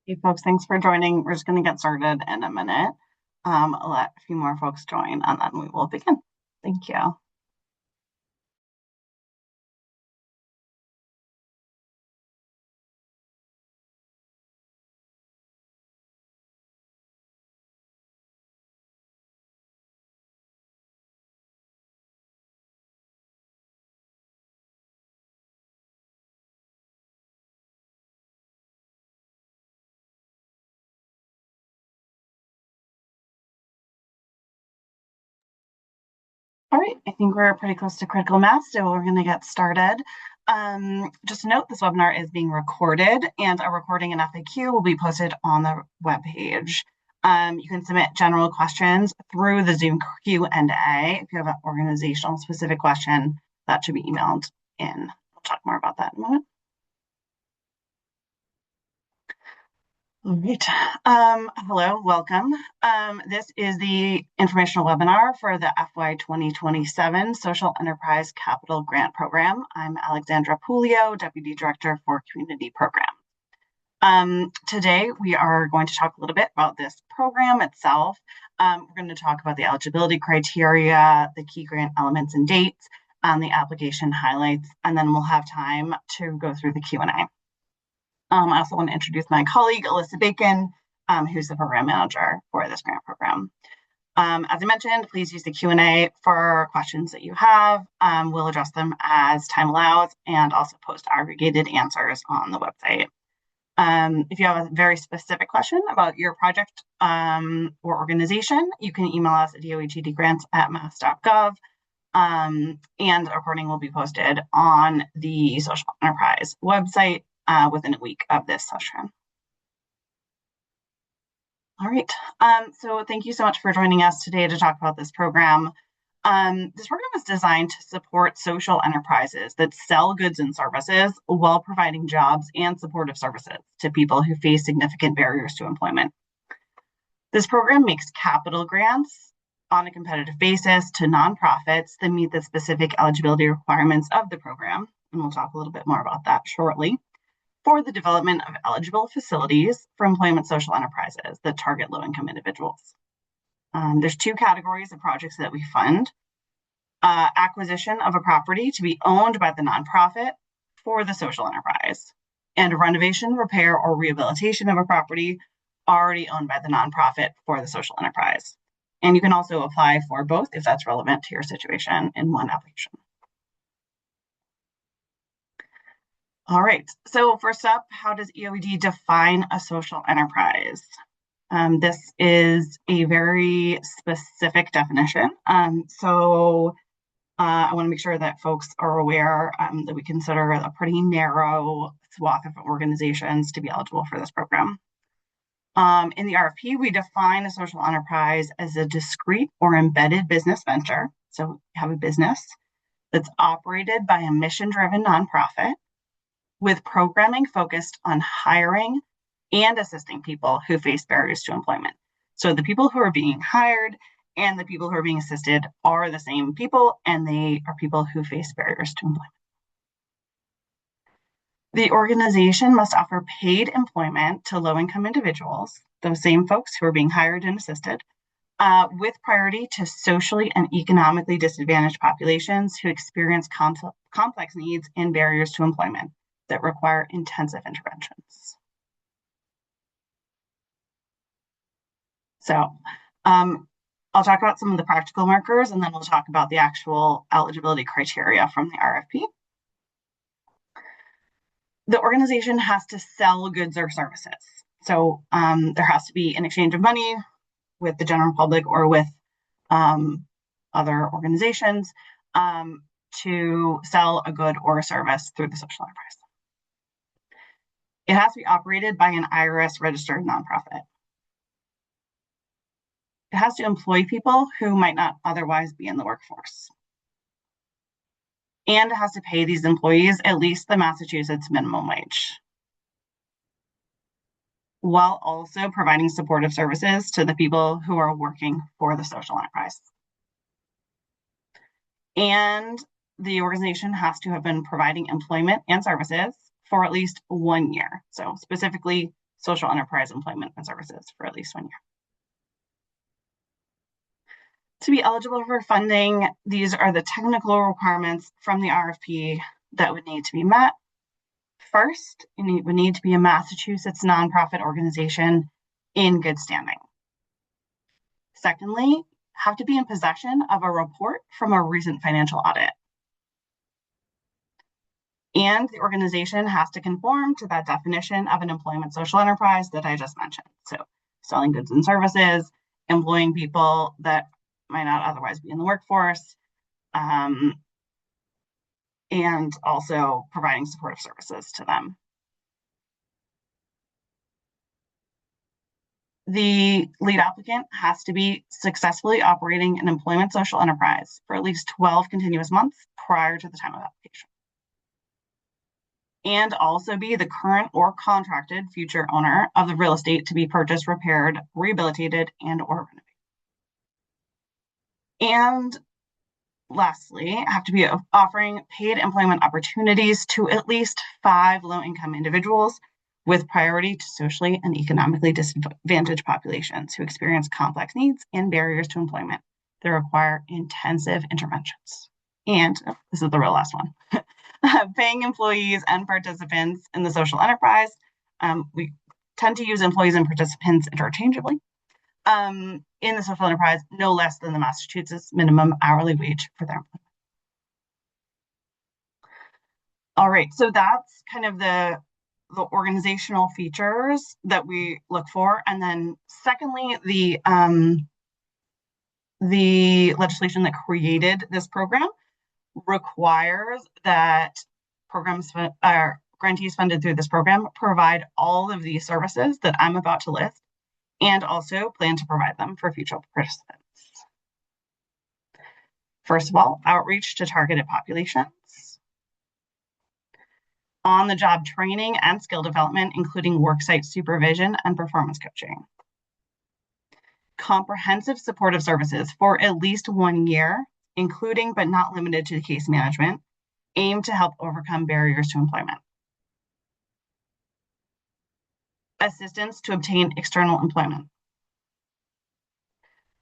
Hey folks, thanks for joining. We're just going to get started in a minute. I'll let a few more folks join and then we will begin. Thank you. All right, I think we're pretty close to critical mass, so we're going to get started. Just a note, this webinar is being recorded and a recording and FAQ will be posted on the webpage. You can submit general questions through the Zoom Q&A. If you have an organizational specific question, that should be emailed in. We'll talk more about that in a moment. All right. Hello, welcome. This is the informational webinar for the FY27 Social Enterprise Capital Grant Program. I'm Alexandra Pulio, Deputy Director for Community Program. Today, we are going to talk a little bit about this program itself. We're going to talk about the eligibility criteria, the key grant elements and dates, the application highlights, and then we'll have time to go through the Q&A. I also want to introduce my colleague, Alyssa Bacon, who's the program manager for this grant program. As I mentioned, please use the Q&A for questions that you have. We'll address them as time allows and also post aggregated answers on the website. If you have a very specific question about your project or organization, you can email us at dohtdgrants@mass.gov. And a recording will be posted on the Social Enterprise website within a week of this session. All right, so thank you so much for joining us today to talk about this program. This program is designed to support social enterprises that sell goods and services while providing jobs and supportive services to people who face significant barriers to employment. This program makes capital grants on a competitive basis to nonprofits that meet the specific eligibility requirements of the program, and we'll talk a little bit more about that shortly, for the development of eligible facilities for employment social enterprises that target low-income individuals. There's two categories of projects that we fund. Acquisition of a property to be owned by the nonprofit for the social enterprise, and renovation, repair, or rehabilitation of a property already owned by the nonprofit for the social enterprise. And you can also apply for both if that's relevant to your situation in one application. All right, so first up, how does EOED define a social enterprise? This is a very specific definition. I want to make sure that folks are aware that we consider a pretty narrow swath of organizations to be eligible for this program. In the RFP, we define a social enterprise as a discrete or embedded business venture. So you have a business that's operated by a mission-driven nonprofit with programming focused on hiring and assisting people who face barriers to employment. So the people who are being hired and the people who are being assisted are the same people, and they are people who face barriers to employment. The organization must offer paid employment to low-income individuals, those same folks who are being hired and assisted, with priority to socially and economically disadvantaged populations who experience complex needs and barriers to employment that require intensive interventions. So I'll talk about some of the practical markers, and then we'll talk about the actual eligibility criteria from the RFP. The organization has to sell goods or services. So there has to be an exchange of money with the general public or with other organizations to sell a good or a service through the social enterprise. It has to be operated by an IRS-registered nonprofit. It has to employ people who might not otherwise be in the workforce. And it has to pay these employees at least the Massachusetts minimum wage, while also providing supportive services to the people who are working for the social enterprise. And the organization has to have been providing employment and services for at least 1 year. So specifically social enterprise employment and services for at least 1 year. To be eligible for funding, these are the technical requirements from the RFP that would need to be met. First, you would need to be a Massachusetts nonprofit organization in good standing. Secondly, have to be in possession of a report from a recent financial audit. And the organization has to conform to that definition of an employment social enterprise that I just mentioned. So selling goods and services, employing people that might not otherwise be in the workforce, and also providing supportive services to them. The lead applicant has to be successfully operating an employment social enterprise for at least 12 continuous months prior to the time of application. And also be the current or contracted future owner of the real estate to be purchased, repaired, rehabilitated, and or renovated. And lastly, have to be offering paid employment opportunities to at least 5 low-income individuals with priority to socially and economically disadvantaged populations who experience complex needs and barriers to employment that require intensive interventions. And this is the real last one. Paying employees and participants in the social enterprise. We tend to use employees and participants interchangeably. In the social enterprise, no less than the Massachusetts minimum hourly wage for their employment. All right, so that's kind of the organizational features that we look for. And then secondly, the legislation that created this program requires that grantees funded through this program provide all of these services that I'm about to list, and also plan to provide them for future participants. First of all, outreach to targeted populations, on-the-job training and skill development, including worksite supervision and performance coaching. Comprehensive supportive services for at least 1 year, including but not limited to case management, aimed to help overcome barriers to employment. Assistance to obtain external employment.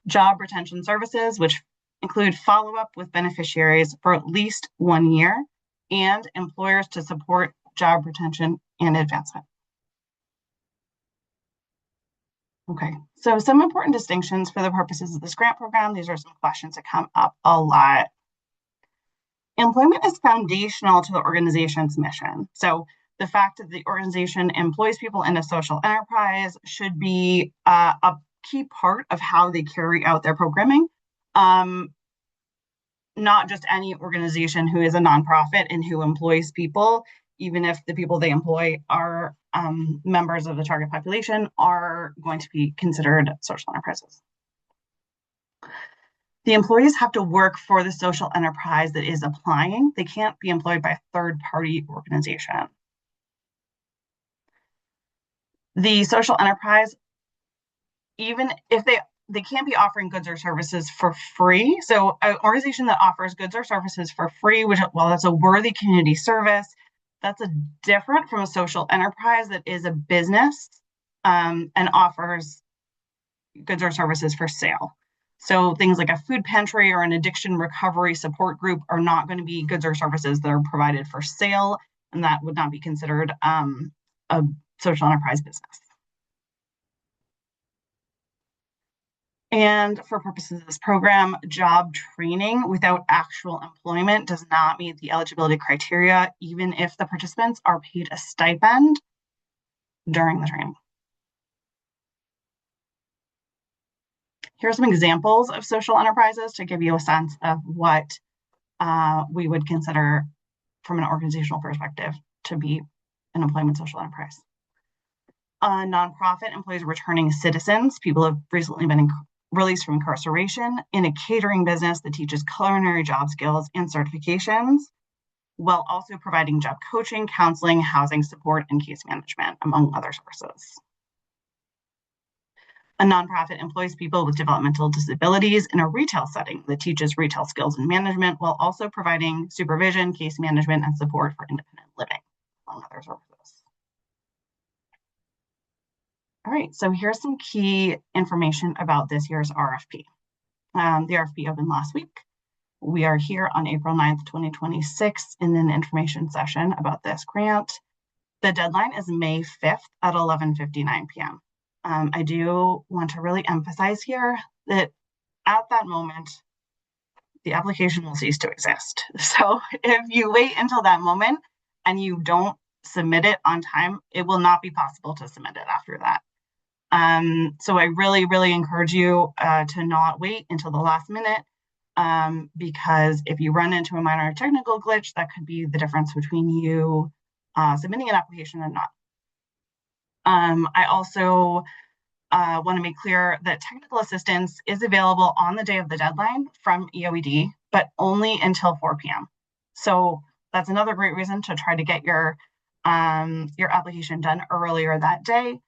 Job retention services, which include follow-up with beneficiaries for at least 1 year, and employers to support job retention and advancement. Okay, so some important distinctions for the purposes of this grant program. These are some questions that come up a lot. Employment is foundational to the organization's mission. So the fact that the organization employs people in a social enterprise should be a key part of how they carry out their programming. Not just any organization who is a nonprofit and who employs people, even if the people they employ are members of the target population, are going to be considered social enterprises. The employees have to work for the social enterprise that is applying. They can't be employed by a third-party organization. The social enterprise, even if they can't be offering goods or services for free. So an organization that offers goods or services for free, which, while that's a worthy community service, that's different from a social enterprise that is a business and offers goods or services for sale. So things like a food pantry or an addiction recovery support group are not going to be goods or services that are provided for sale, and that would not be considered a social enterprise business. And for purposes of this program, job training without actual employment does not meet the eligibility criteria, even if the participants are paid a stipend during the training. Here are some examples of social enterprises to give you a sense of what we would consider from an organizational perspective to be an employment social enterprise. A nonprofit employs returning citizens, people who have recently been released from incarceration, in a catering business that teaches culinary job skills and certifications, while also providing job coaching, counseling, housing support, and case management, among other services. A nonprofit employs people with developmental disabilities in a retail setting that teaches retail skills and management, while also providing supervision, case management, and support for independent living, among other services. All right, so here's some key information about this year's RFP. The RFP opened last week. We are here on April 9th, 2026 in an information session about this grant. The deadline is May 5th at 11:59 p.m. I do want to really emphasize here that at that moment, the application will cease to exist. So if you wait until that moment and you don't submit it on time, it will not be possible to submit it after that. So I really, really encourage you to not wait until the last minute, because if you run into a minor technical glitch, that could be the difference between you submitting an application and not. I also want to make clear that technical assistance is available on the day of the deadline from EOED, but only until 4 p.m. So that's another great reason to try to get your application done earlier that day,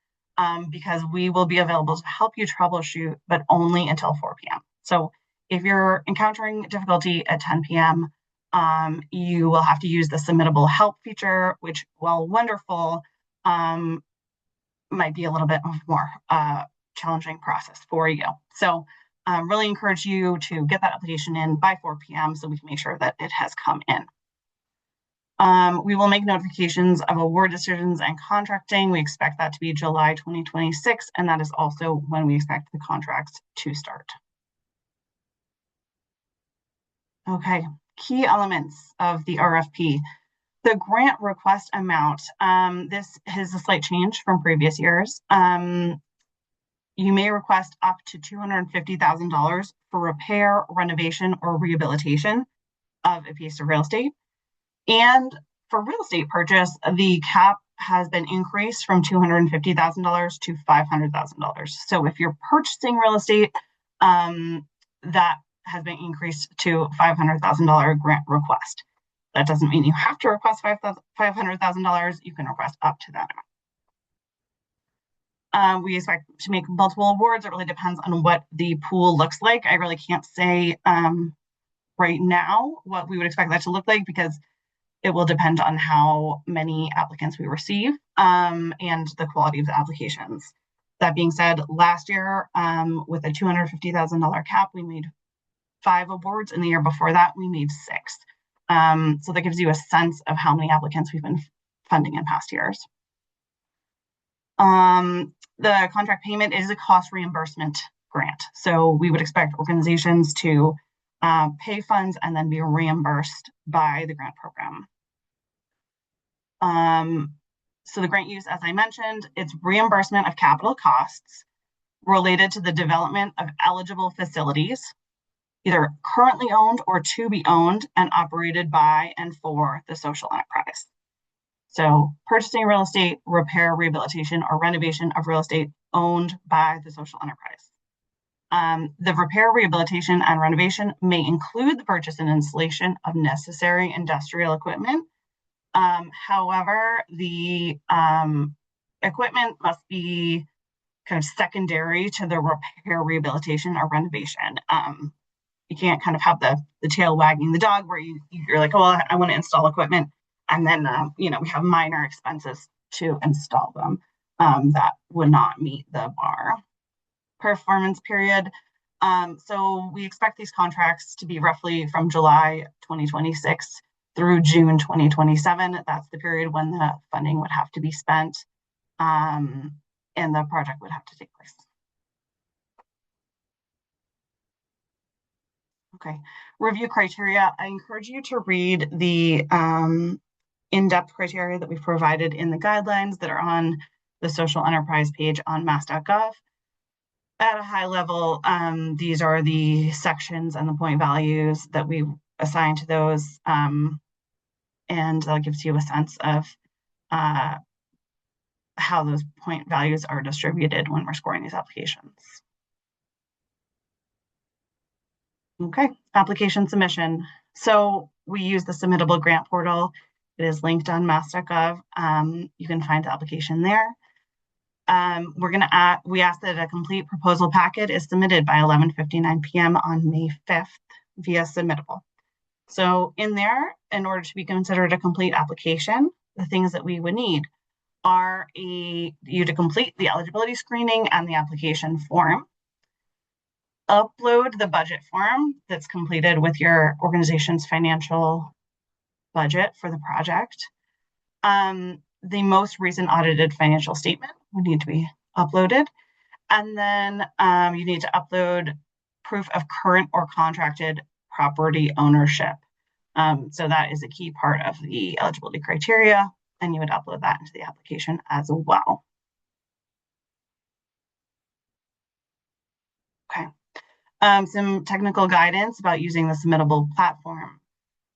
because we will be available to help you troubleshoot, but only until 4 p.m. So if you're encountering difficulty at 10 p.m., you will have to use the submittable help feature, which, while wonderful, might be a little bit more challenging process for you. So really encourage you to get that application in by 4 p.m. so we can make sure that it has come in. We will make notifications of award decisions and contracting. We expect that to be July 2026, and that is also when we expect the contracts to start. Okay, key elements of the RFP. The grant request amount, this is a slight change from previous years. You may request up to $250,000 for repair, renovation, or rehabilitation of a piece of real estate. And for real estate purchase, the cap has been increased from $250,000 to $500,000. So if you're purchasing real estate, that has been increased to $500,000 grant request. That doesn't mean you have to request $500,000. You can request up to that amount. We expect to make multiple awards. It really depends on what the pool looks like. I really can't say right now what we would expect that to look like, because it will depend on how many applicants we receive and the quality of the applications. That being said, last year, with a $250,000 cap, we made 5 awards, and the year before that, we made 6. So that gives you a sense of how many applicants we've been funding in past years. The contract payment is a cost reimbursement grant. So we would expect organizations to pay funds and then be reimbursed by the grant program. So the grant use, as I mentioned, it's reimbursement of capital costs related to the development of eligible facilities, either currently owned or to be owned and operated by and for the social enterprise. So purchasing real estate, repair, rehabilitation, or renovation of real estate owned by the social enterprise. The repair, rehabilitation, and renovation may include the purchase and installation of necessary industrial equipment. However, the equipment must be kind of secondary to the repair, rehabilitation, or renovation. You can't kind of have the tail wagging the dog where you're like, oh, I want to install equipment, and then we have minor expenses to install them. That would not meet the bar. Performance period. So we expect these contracts to be roughly from July 2026 through June 2027. That's the period when the funding would have to be spent, and the project would have to take place. Okay, review criteria. I encourage you to read the in-depth criteria that we've provided in the guidelines that are on the social enterprise page on mass.gov. At a high level, these are the sections and the point values that we assign to those, and that gives you a sense of how those point values are distributed when we're scoring these applications. Okay, application submission. So we use the submittable grant portal. It is linked on mass.gov. You can find the application there. We ask that a complete proposal packet is submitted by 11:59 p.m. on May 5th via submittable. So in there, in order to be considered a complete application, the things that we would need are you to complete the eligibility screening and the application form, upload the budget form that's completed with your organization's financial budget for the project. The most recent audited financial statement would need to be uploaded. And then you need to upload proof of current or contracted property ownership. So that is a key part of the eligibility criteria, and you would upload that into the application as well. Okay. Some technical guidance about using the submittable platform.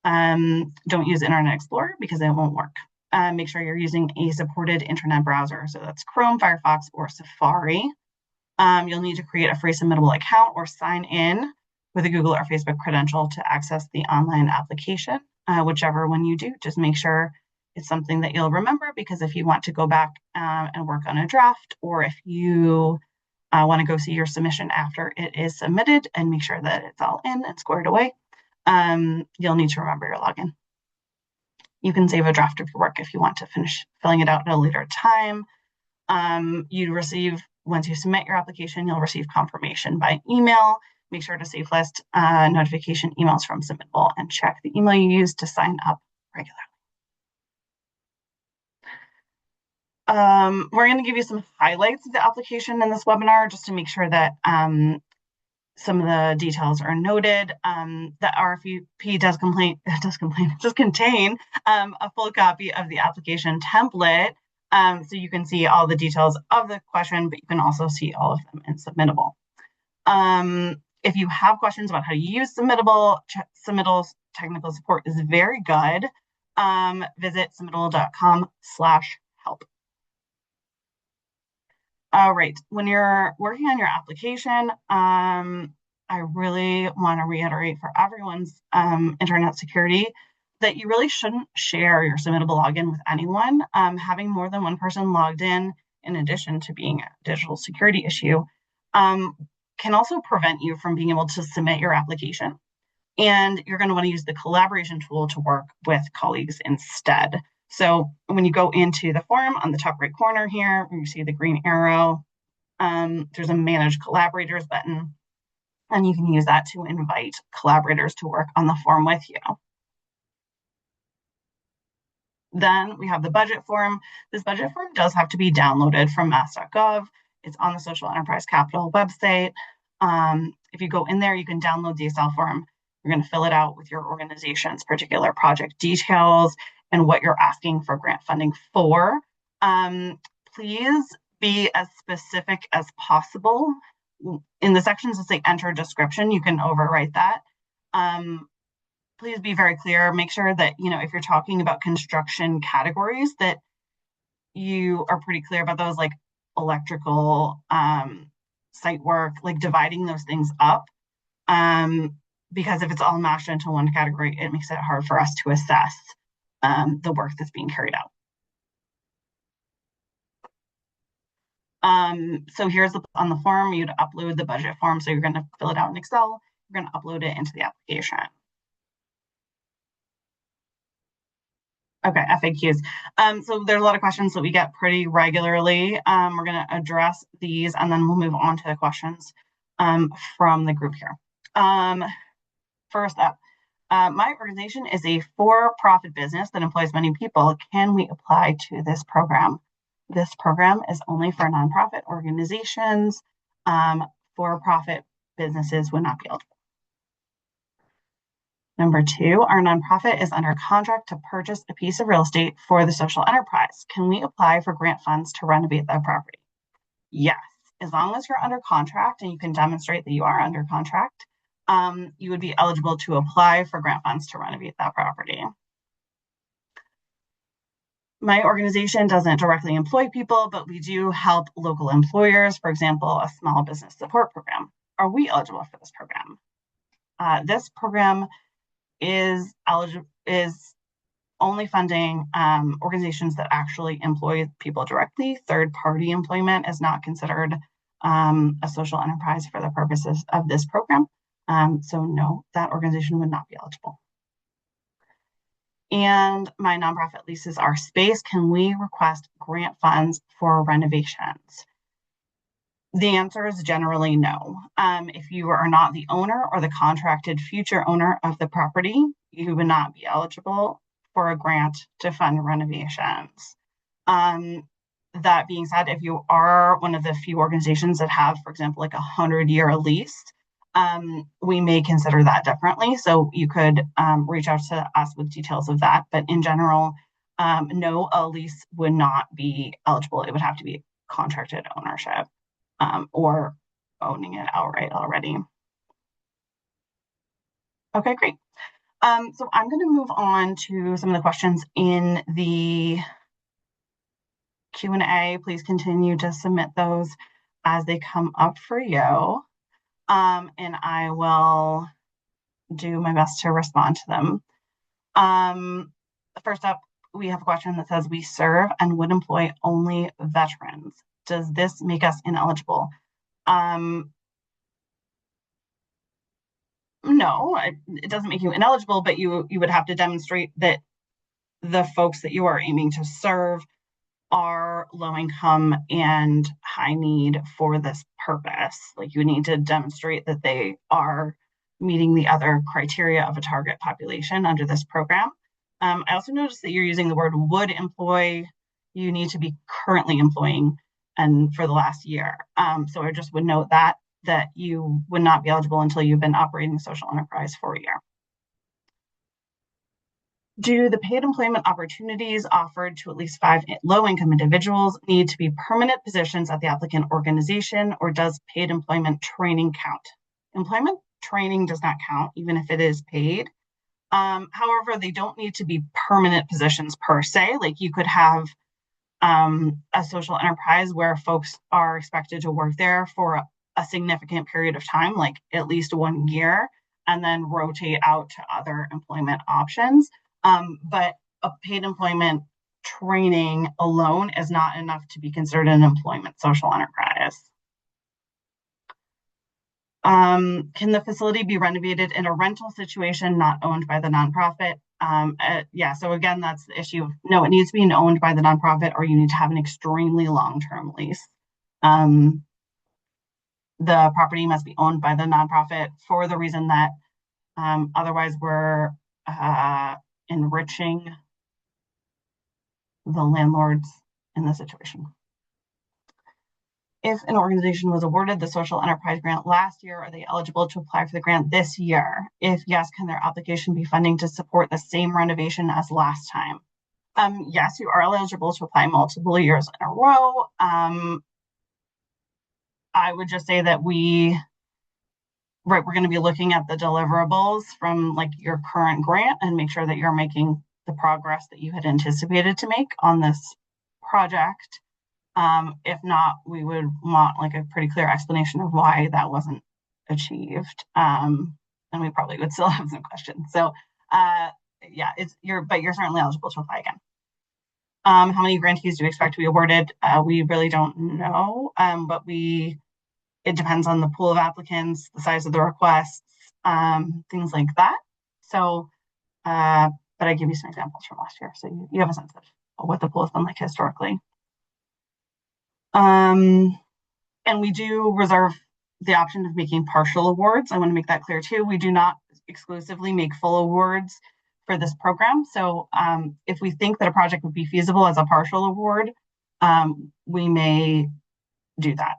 Don't use Internet Explorer because it won't work. Make sure you're using a supported internet browser. So that's Chrome, Firefox, or Safari. You'll need to create a free submittable account or sign in with a Google or Facebook credential to access the online application. Whichever one you do, just make sure it's something that you'll remember, because if you want to go back and work on a draft, or if you want to go see your submission after it is submitted and make sure that it's all in and squared away, you'll need to remember your login. You can save a draft of your work if you want to finish filling it out at a later time. Once you submit your application, you'll receive confirmation by email. Make sure to safe list notification emails from Submittable and check the email you use to sign up regularly. We're going to give you some highlights of the application in this webinar just to make sure that some of the details are noted. The RFP does contain a full copy of the application template. So you can see all the details of the question, but you can also see all of them in Submittable. If you have questions about how to use Submittable, Submittle's technical support is very good. Visit submittable.com/help. All right, when you're working on your application, I really want to reiterate for everyone's internet security that you really shouldn't share your Submittable login with anyone. Having more than one person logged in addition to being a digital security issue, can also prevent you from being able to submit your application. And you're going to want to use the collaboration tool to work with colleagues instead. So when you go into the form on the top right corner here, where you see the green arrow, there's a Manage Collaborators button, and you can use that to invite collaborators to work on the form with you. Then we have the budget form. This budget form does have to be downloaded from mass.gov. It's on the Social Enterprise Capital website. If you go in there, you can download the Excel form. You're going to fill it out with your organization's particular project details and what you're asking for grant funding for. Please be as specific as possible. In the sections that say enter description, you can overwrite that. Please be very clear. Make sure that, if you're talking about construction categories, that you are pretty clear about those, like electrical, site work, like dividing those things up. Because if it's all mashed into one category, it makes it hard for us to assess the work that's being carried out. So here's on the form, you'd upload the budget form. So you're going to fill it out in Excel. You're going to upload it into the application. Okay, FAQs. So there's a lot of questions that we get pretty regularly. We're going to address these, and then we'll move on to the questions from the group here. First up, my organization is a for-profit business that employs many people. Can we apply to this program? This program is only for nonprofit organizations. For-profit businesses would not be eligible. Number 2, our nonprofit is under contract to purchase a piece of real estate for the social enterprise. Can we apply for grant funds to renovate that property? Yes, as long as you're under contract and you can demonstrate that you are under contract, you would be eligible to apply for grant funds to renovate that property. My organization doesn't directly employ people, but we do help local employers, for example, a small business support program. Are we eligible for this program? This program is only funding organizations that actually employ people directly. Third-party employment is not considered a social enterprise for the purposes of this program. So no, that organization would not be eligible. and my nonprofit leases our space, can we request grant funds for renovations? The answer is generally no. If you are not the owner or the contracted future owner of the property, you would not be eligible for a grant to fund renovations. That being said, if you are one of the few organizations that have, for example, like 100-year lease, we may consider that differently. So you could reach out to us with details of that. But in general, no, a lease would not be eligible. It would have to be contracted ownership or owning it outright already. Okay, great. So I'm going to move on to some of the questions in the Q&A. Please continue to submit those as they come up for you. And I will do my best to respond to them. First up, we have a question that says, we serve and would employ only veterans. Does this make us ineligible? No, it doesn't make you ineligible, but you would have to demonstrate that the folks that you are aiming to serve are low income and high need for this purpose. Like, you need to demonstrate that they are meeting the other criteria of a target population under this program. I also noticed that you're using the word would employ. You need to be currently employing and for the last year. So I just would note that you would not be eligible until you've been operating a social enterprise for a year. Do the paid employment opportunities offered to at least 5 low-income individuals need to be permanent positions at the applicant organization, or does paid employment training count? Employment training does not count, even if it is paid. However, they don't need to be permanent positions per se. Like, you could have a social enterprise where folks are expected to work there for a significant period of time, like at least 1 year, and then rotate out to other employment options. But a paid employment training alone is not enough to be considered an employment social enterprise. Can the facility be renovated in a rental situation not owned by the nonprofit? Yeah, so again, that's the issue of, no, it needs to be owned by the nonprofit, or you need to have an extremely long-term lease. The property must be owned by the nonprofit for the reason that otherwise we're enriching the landlords in the situation. If an organization was awarded the social enterprise grant last year, are they eligible to apply for the grant this year? If yes, can their application be funding to support the same renovation as last time? Yes, you are eligible to apply multiple years in a row. I would just say that we're going to be looking at the deliverables from like your current grant and make sure that you're making the progress that you had anticipated to make on this project. If not, we would want like a pretty clear explanation of why that wasn't achieved. And we probably would still have some questions. So yeah, but you're certainly eligible to apply again. How many grantees do we expect to be awarded? We really don't know, but it depends on the pool of applicants, the size of the requests, things like that. So, but I give you some examples from last year, so you have a sense of what the pool has been like historically. And we do reserve the option of making partial awards. I want to make that clear too. We do not exclusively make full awards for this program. So if we think that a project would be feasible as a partial award, we may do that.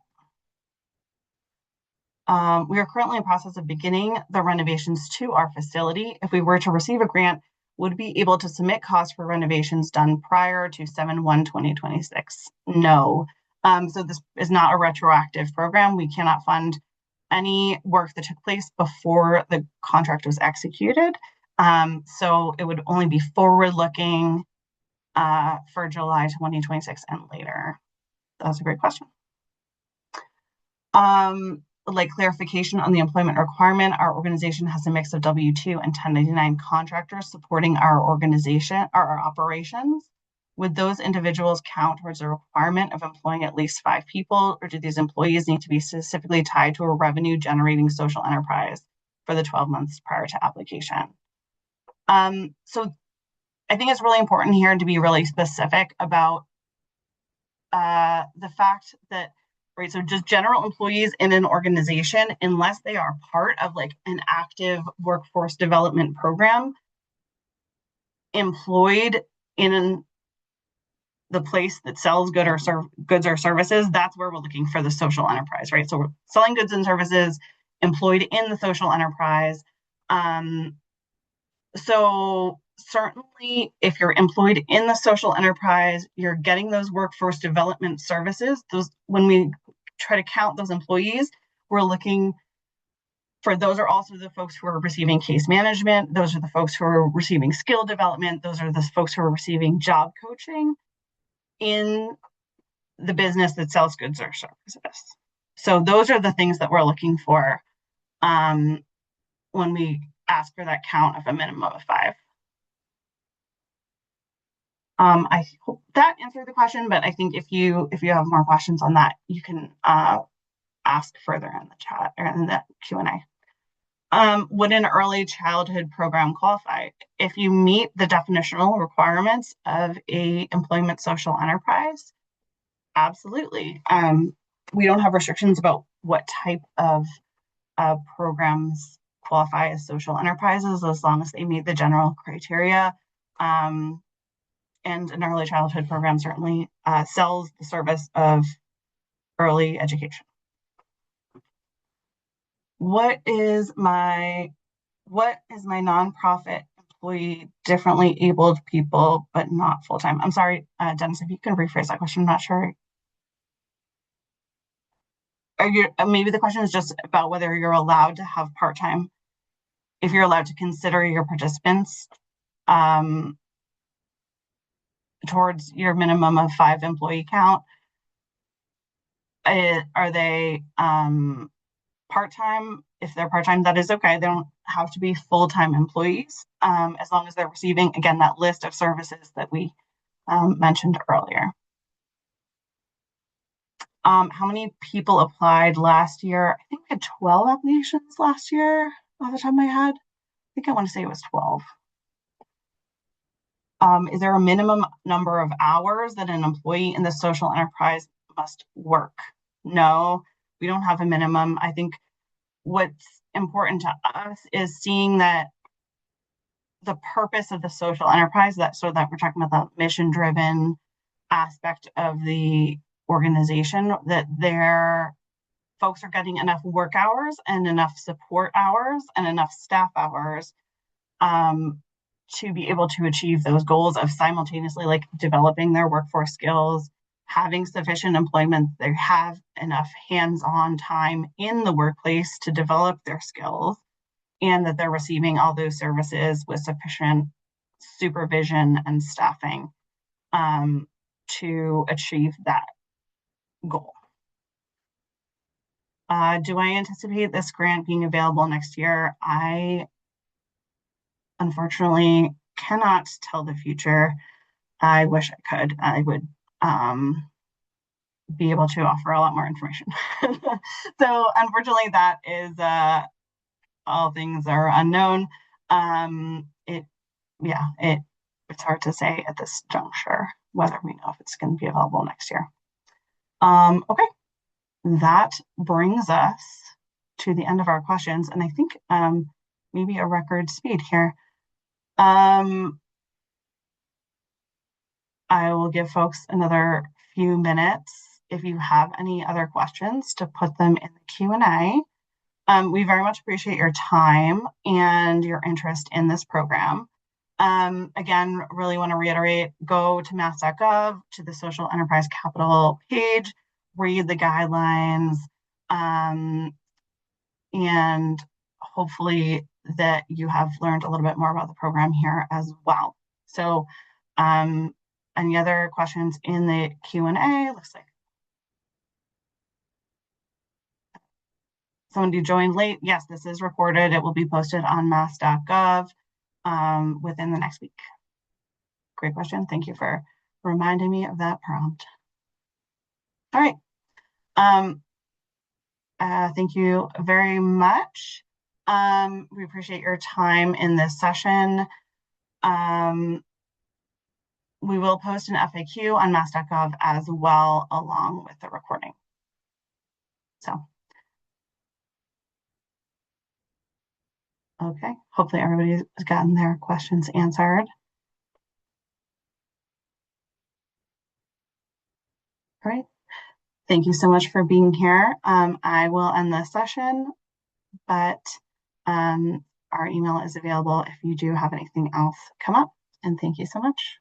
We are currently in process of beginning the renovations to our facility. If we were to receive a grant, would be able to submit costs for renovations done prior to 7/1/2026? No. So this is not a retroactive program. We cannot fund any work that took place before the contract was executed. So it would only be forward-looking for July 2026 and later. That's a great question. Like clarification on the employment requirement, our organization has a mix of W-2 and 1099 contractors supporting our organization or our operations. Would those individuals count towards the requirement of employing at least 5 people, or do these employees need to be specifically tied to a revenue generating social enterprise for the 12 months prior to application? So I think it's really important here to be really specific about the fact that, right, so just general employees in an organization, unless they are part of like an active workforce development program, employed in the place that sells goods or services, that's where we're looking for the social enterprise, right? So we're selling goods and services employed in the social enterprise. So certainly if you're employed in the social enterprise, you're getting those workforce development services. Those, when we try to count those employees, we're looking for, those are also the folks who are receiving case management. Those are the folks who are receiving skill development. Those are the folks who are receiving job coaching in the business that sells goods or services. So those are the things that we're looking for when we ask for that count of a minimum of 5. I hope that answered the question, but I think if you have more questions on that, you can ask further in the chat or in the Q&A. Would an early childhood program qualify? If you meet the definitional requirements of a employment social enterprise, absolutely. We don't have restrictions about what type of programs qualify as social enterprises, as long as they meet the general criteria. And an early childhood program certainly sells the service of early education. What is my nonprofit employee differently abled people, but not full-time? I'm sorry, Dennis, if you can rephrase that question, I'm not sure. Maybe the question is just about whether you're allowed to have part-time, if you're allowed to consider your participants towards your minimum of 5 employee count. Are they part-time? If they're part-time, that is okay. They don't have to be full-time employees, as long as they're receiving, again, that list of services that we mentioned earlier. How many people applied last year? I think we had 12 applications last year off the top of my head. I think I want to say it was 12. Is there a minimum number of hours that an employee in the social enterprise must work? No, we don't have a minimum. I think what's important to us is seeing that the purpose of the social enterprise, that we're talking about the mission-driven aspect of the organization, that their folks are getting enough work hours and enough support hours and enough staff hours to be able to achieve those goals of simultaneously like developing their workforce skills, having sufficient employment, they have enough hands-on time in the workplace to develop their skills, and that they're receiving all those services with sufficient supervision and staffing to achieve that goal. Do I anticipate this grant being available next year? I unfortunately cannot tell the future. I wish I could. I would be able to offer a lot more information. So unfortunately, that is all things are unknown. It's hard to say at this juncture whether we know if it's going to be available next year. Okay, that brings us to the end of our questions, and I think maybe a record speed here. I will give folks another few minutes if you have any other questions to put them in the Q&A. We very much appreciate your time and your interest in this program. Again, really want to reiterate, go to mass.gov, to the Social Enterprise Capital page, read the guidelines, and hopefully that you have learned a little bit more about the program here as well. So any other questions in the Q&A? Looks like someone who joined late. Yes, this is recorded. It will be posted on mass.gov within the next week. Great question. Thank you for reminding me of that prompt. All right. Thank you very much. We appreciate your time in this session. we will post an FAQ on mass.gov as well, along with the recording. So, okay, hopefully everybody's gotten their questions answered. All right. Thank you so much for being here. I will end this session, but our email is available if you do have anything else come up. And thank you so much.